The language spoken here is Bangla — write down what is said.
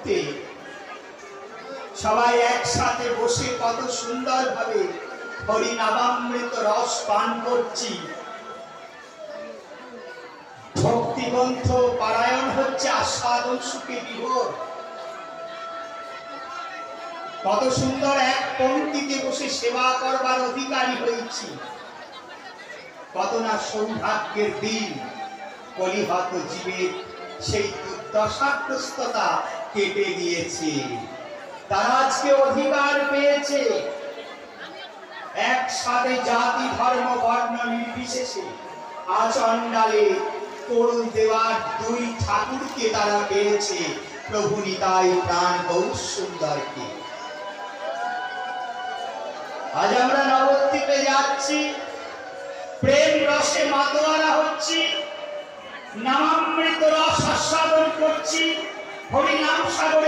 মুহূর্তে সবাই একসাথে বসে কত সুন্দরভাবে হরিনামামৃত রস পান করছি। ভক্তিগ্রন্থ পারায়ণ হচ্ছে, আস্বাদন সুখে বিভোর। কত সুন্দর এক পংক্তিতে বসে সেবা করবার অধিকারী হয়েছি। কত না সৌভাগ্যের দিন, কলিহত জীবের সেই দুর্দশাগ্রস্ততা কেটে গিয়েছে। তারা আজকে অধিকার পেয়েছে একসাথে জাতি ধর্ম বর্ণ নির্বিশেষে আচণ্ডালে কোল দেওয়ার দুই ঠাকুরকে তারা পেয়েছে, প্রভু নিতাই প্রাণ গৌর সুন্দরকে। আজ আমরা নবদ্বীপে যাচ্ছি, প্রেম রসে মাতোয়ারা হচ্ছি, নামামৃত রস আস্বাদন করছি, হরিনাম সাগরে